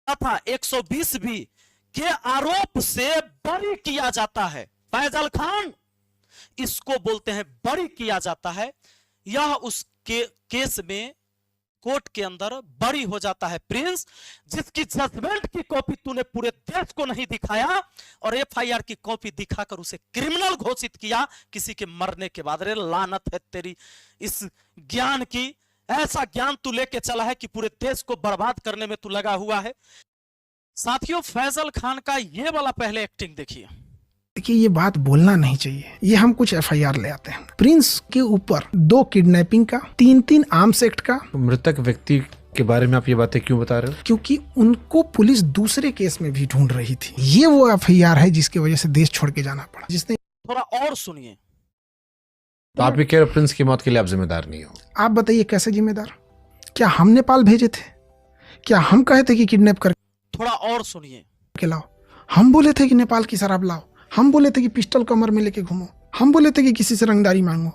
तथा 120 बी के आरोप से बरी किया जाता है। फैजल खान इसको बोलते हैं बरी किया जाता है। यह उस केस में कोर्ट के अंदर बरी हो जाता है प्रिंस, जिसकी जजमेंट की कॉपी तूने पूरे देश को नहीं दिखाया और एफआईआर की कॉपी दिखाकर उसे क्रिमिनल घोषित किया किसी के मरने के बाद। अरे लानत है तेरी इस ज्ञान की। ऐसा ज्ञान तू लेके चला है कि पूरे देश को बर्बाद करने में तू लगा हुआ है। साथियों, फैजल खान का ये वाला पहले एक्टिंग देखिए। देखिए, ये बात बोलना नहीं चाहिए। ये हम कुछ एफआईआर ले आते हैं। प्रिंस के ऊपर 2 किडनैपिंग का, 3 आर्म्स एक्ट का। मृतक व्यक्ति के बारे में आप ये बातें क्यों बता रहे हो? क्योंकि उनको पुलिस दूसरे केस में भी ढूंढ रही थी। ये वो एफआईआर है जिसकी वजह से देश छोड़ के जाना पड़ा। जिसने थोड़ा और सुनिए। तो आप ये कह रहे प्रिंस की मौत के लिए आप जिम्मेदार नहीं हो? आप बताइए कैसे जिम्मेदार? क्या हम नेपाल भेजे थे? क्या हम कहे थे कि किडनैप कर? थोड़ा और सुनिए। के लाओ। हम बोले थे कि नेपाल की शराब लाओ। हम बोले थे कि पिस्टल कमर में लेके घूमो। हम बोले थे कि किसी से रंगदारी मांगो।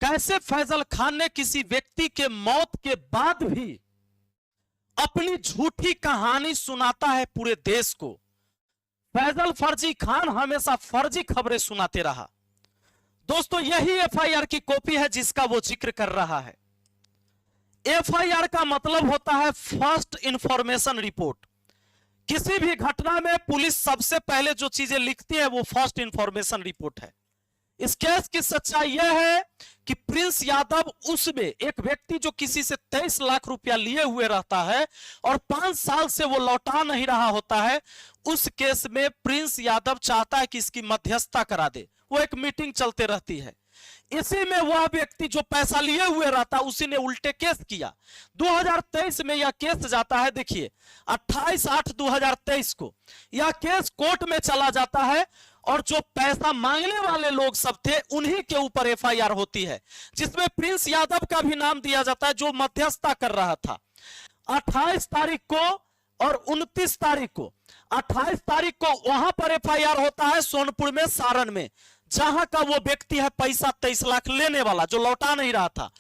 कैसे फैजल खान ने किसी व्यक्ति के मौत के बाद भी अपनी झूठी कहानी सुनाता है पूरे देश को। फैजल फर्जी खान हमेशा फर्जी खबरें सुनाते रहा। दोस्तों, यही एफआईआर की कॉपी है जिसका वो जिक्र कर रहा है। एफआईआर का मतलब होता है फर्स्ट इंफॉर्मेशन रिपोर्ट। किसी भी घटना में पुलिस सबसे पहले जो चीजें लिखती है वो फर्स्ट इंफॉर्मेशन रिपोर्ट है। इस केस की सच्चाई यह है कि प्रिंस यादव उसमें एक व्यक्ति जो किसी से 23 लाख रुपया लिए हुए रहता है और 5 साल से वो लौटा नहीं रहा होता है, उस केस में प्रिंस यादव चाहता है कि इसकी मध्यस्थता करा दे। वो एक मीटिंग चलते रहती है। इसी में वह व्यक्ति जो पैसा लिए हुए रहता उसी ने उल्टे केस किया। 2023 में यह केस जाता है। देखिए, 28/8/2023 को यह केस कोर्ट में चला जाता है और जो पैसा मांगने वाले लोग सब थे उन्हीं के ऊपर एफआईआर होती है, जिसमें प्रिंस यादव का भी नाम दिया जाता है जो मध्यस्थता कर रहा था। 28 तारीख को और 29 तारीख को, 28 तारीख को वहां पर एफआईआर होता है सोनपुर में, सारण में, जहां का वो व्यक्ति है पैसा 23 लाख लेने वाला जो लौटा नहीं रहा था।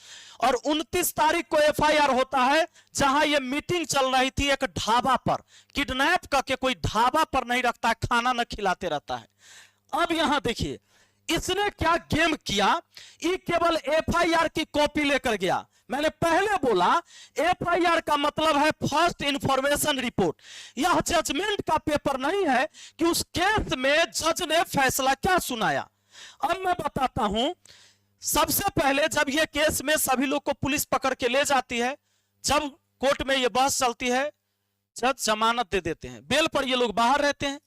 और 29 तारीख को एफआईआर होता है जहां ये मीटिंग चल रही थी एक ढाबा पर। किडनैप करके कोई ढाबा पर नहीं रखता, खाना न खिलाते रहता है। अब यहां देखिए इसने क्या गेम किया। ये केवल एफआईआर की कॉपी लेकर गया। मैंने पहले बोला एफआईआर का मतलब है फर्स्ट इंफॉर्मेशन रिपोर्ट। यह जजमेंट का पेपर नहीं है कि उस केस में जज ने फैसला क्या सुनाया। अब मैं बताता हूं। सबसे पहले जब यह केस में सभी लोग को पुलिस पकड़ के ले जाती है, जब कोर्ट में यह बहस चलती है, जज जमानत दे देते हैं, बेल पर ये लोग बाहर रहते हैं।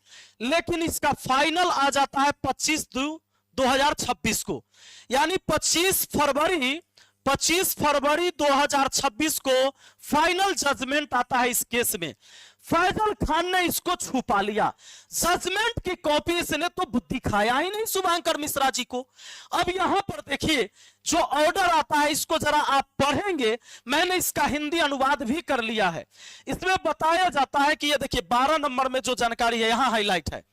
लेकिन इसका फाइनल आ जाता है 25/2/2026 को, यानी 25 फरवरी 2026 को फाइनल जजमेंट आता है इस केस में। फैजल खान ने इसको छुपा लिया। जजमेंट की कॉपी इसने तो दिखाया ही नहीं शुभंकर मिश्रा जी को। अब यहां पर देखिए जो ऑर्डर आता है, इसको जरा आप पढ़ेंगे। मैंने इसका हिंदी अनुवाद भी कर लिया है। इसमें बताया जाता है कि ये देखिए 12 नंबर में जो जानकारी है यहां हाईलाइट है।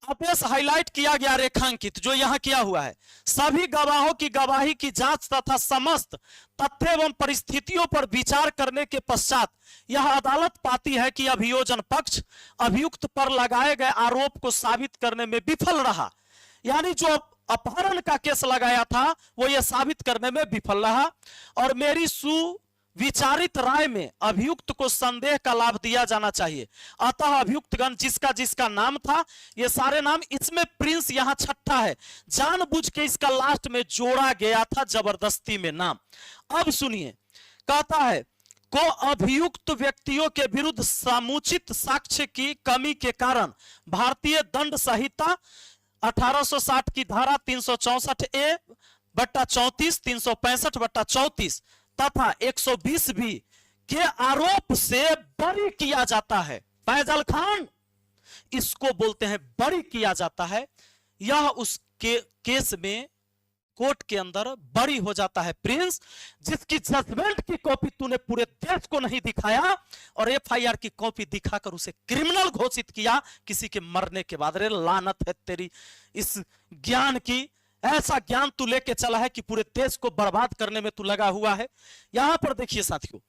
आदेश हाईलाइट किया गया, रेखांकित जो यहां किया हुआ है। सभी गवाहों की गवाही की जांच तथा समस्त तथ्य एवं परिस्थितियों पर विचार करने के पश्चात यह अदालत पाती है कि अभियोजन पक्ष अभियुक्त पर लगाए गए आरोप को साबित करने में विफल रहा। यानी जो अपहरण का केस लगाया था वो यह साबित करने में विफल रहा और मेरी विचारित राय में अभियुक्त को संदेह का लाभ दिया जाना चाहिए। अतः अभियुक्तगण जिसका जिसका नाम था, ये सारे नाम, इसमें प्रिंस यहां छठा है, जानबूझ के इसका लास्ट में जोड़ा गया था जबरदस्ती में नाम। अब सुनिए, कहता है को अभियुक्त व्यक्तियों के विरुद्ध समुचित साक्ष्य की कमी के कारण भारतीय दंड संहिता 1860 की धारा 364A/34, 365/34 तथा 120 बी के आरोप से बरी किया जाता है। फैजल खान इसको बोलते हैं बरी किया जाता है। यह उस केस में कोर्ट के अंदर बरी हो जाता है प्रिंस, जिसकी जजमेंट की कॉपी तूने पूरे देश को नहीं दिखाया और एफआईआर की कॉपी दिखाकर उसे क्रिमिनल घोषित किया किसी के मरने के बाद। अरे लानत है तेरी इस ज्ञान की। ऐसा ज्ञान तू लेके चला है कि पूरे देश को बर्बाद करने में तू लगा हुआ है। यहां पर देखिए साथियों,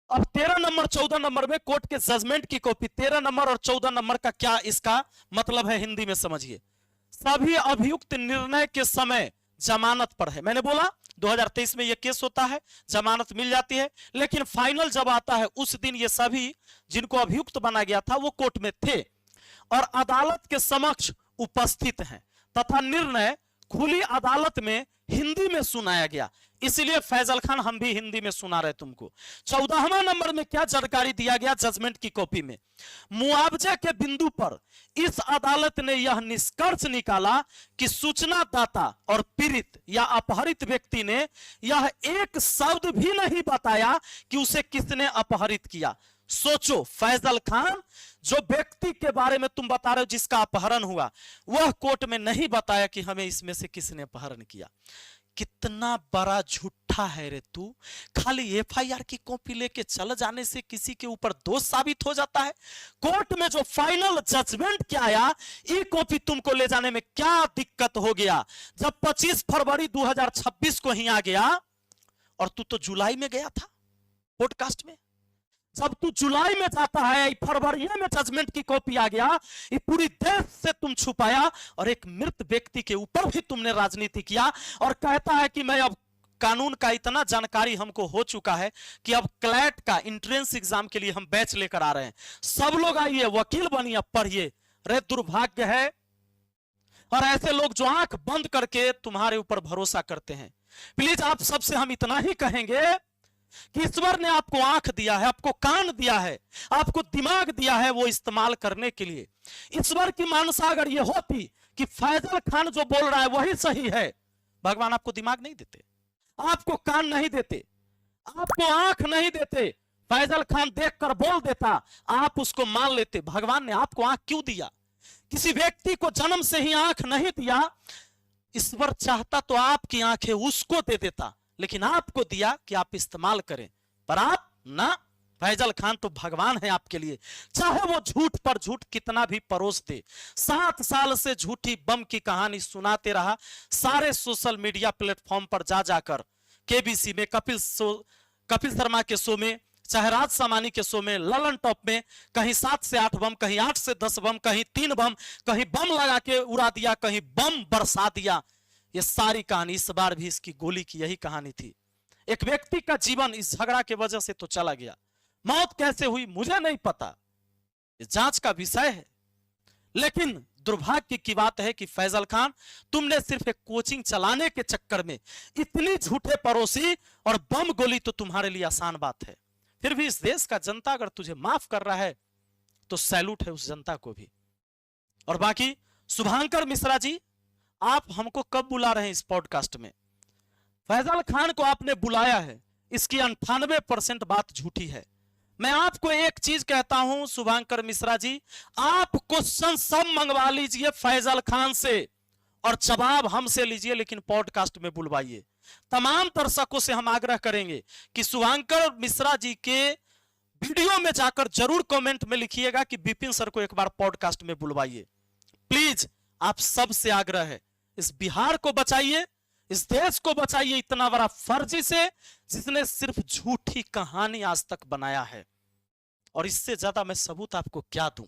अब 13 नंबर 14 नंबर में कोर्ट के जजमेंट की कॉपी, 13 नंबर और 14 नंबर का क्या इसका मतलब है हिंदी में समझिए। सभी अभियुक्त निर्णय के समय जमानत पर है। मैंने बोला 2023 में यह केस होता है, जमानत मिल जाती है, लेकिन फाइनल जब आता है उस दिन ये सभी जिनको अभियुक्त बना गया था वो कोर्ट में थे और अदालत के समक्ष उपस्थित हैं तथा निर्णय खुली अदालत में हिंदी में सुनाया गया। इसलिए फैजल खान हम भी हिंदी में सुना रहे तुमको। 14वां नंबर में क्या जानकारी दिया गया जजमेंट की कॉपी में, मुआवजे के बिंदु पर इस अदालत ने यह निष्कर्ष निकाला कि सूचनादाता और पीड़ित या अपहरित व्यक्ति ने यह एक शब्द भी नहीं बताया कि उसे किसने अपहरित किया। सोचो, फैजल खान जो व्यक्ति के बारे में तुम बता रहे हो जिसका अपहरण हुआ, वह कोर्ट में नहीं बताया कि हमें इसमें से किसने अपहरण किया। कितना बड़ा झूठा है रे तू। खाली एफआईआर की कॉपी लेके चल जाने से किसी के ऊपर दोष साबित हो जाता है। कोर्ट में जो फाइनल जजमेंट क्या आया, ये कॉपी तुमको ले जाने में क्या दिक्कत हो गया। जब 25 फरवरी 2026 को ही आ गया और तू तो जुलाई में गया था पॉडकास्ट में। जब तू जुलाई में जाता है, फरवरी में जजमेंट की कॉपी आ गया, ये पूरी देश से तुम छुपाया और एक मृत व्यक्ति के ऊपर भी तुमने राजनीति किया और कहता है कि मैं अब कानून का इतना जानकारी हमको हो चुका है कि अब क्लैट का एंट्रेंस एग्जाम के लिए हम बैच लेकर आ रहे हैं, सब लोग आइए, वकील बनिए, अब पढ़िए। रे दुर्भाग्य है और ऐसे लोग जो आंख बंद करके तुम्हारे ऊपर भरोसा करते हैं। प्लीज आप सबसे हम इतना ही कहेंगे कि ईश्वर ने आपको आंख दिया है, आपको कान दिया है, आपको दिमाग दिया है वो इस्तेमाल करने के लिए। ईश्वर की मानसा अगर ये होती कि फैजल खान जो बोल रहा है वही सही है, भगवान आपको दिमाग नहीं देते, आपको कान नहीं देते, आपको आंख नहीं देते। फैजल खान देखकर बोल देता, आप उसको मान लेते। भगवान ने आपको आंख क्यों दिया? किसी व्यक्ति को जन्म से ही आंख नहीं दिया। ईश्वर चाहता तो आपकी आंखें उसको दे देता, लेकिन आपको दिया कि आप इस्तेमाल करें, पर आप ना। फैजल खान तो भगवान है आपके लिए, चाहे वो झूठ पर झूठ कितना भी परोस दे। 7 साल से झूठी बम की कहानी सुनाते रहा, सारे सोशल मीडिया प्लेटफॉर्म पर जा जाकर, केबीसी में, कपिल शर्मा के शो में, चाहे राज सामानी के शो में, ललन टॉप में, कहीं 7 से 8 बम, कहीं 8 से 10 बम, कहीं 3 बम, कहीं बम लगा के उड़ा दिया, कहीं बम बरसा दिया। ये सारी कहानी, इस बार भी इसकी गोली की यही कहानी थी। एक व्यक्ति का जीवन इस झगड़ा के वजह से तो चला गया। मौत कैसे हुई मुझे नहीं पता, ये जांच का विषय है। लेकिन दुर्भाग्य की बात है कि फैजल खान, तुमने सिर्फ एक कोचिंग चलाने के चक्कर में इतनी झूठे परोसी, और बम गोली तो तुम्हारे लिए आसान बात है। फिर भी इस देश का जनता अगर तुझे माफ कर रहा है तो सैल्यूट है उस जनता को भी। और बाकी शुभांकर मिश्रा जी, आप हमको कब बुला रहे हैं इस पॉडकास्ट में? फैजल खान को आपने बुलाया है, इसकी 98% बात झूठी है। मैं आपको एक चीज कहता हूं शुभांकर मिश्रा जी, आप क्वेश्चन सब मंगवा लीजिए फैजल खान से और जवाब हमसे लीजिए, लेकिन पॉडकास्ट में बुलवाइए। तमाम दर्शकों से हम आग्रह करेंगे कि शुभांकर मिश्रा जी के वीडियो में जाकर जरूर कमेंट में लिखिएगा कि विपिन सर को एक बार पॉडकास्ट में बुलवाइए। प्लीज आप सबसे आग्रह है, इस बिहार को बचाइए, इस देश को बचाइए इतना बड़ा फर्जी से जिसने सिर्फ झूठी कहानी आज तक बनाया है। और इससे ज्यादा मैं सबूत आपको क्या दूं?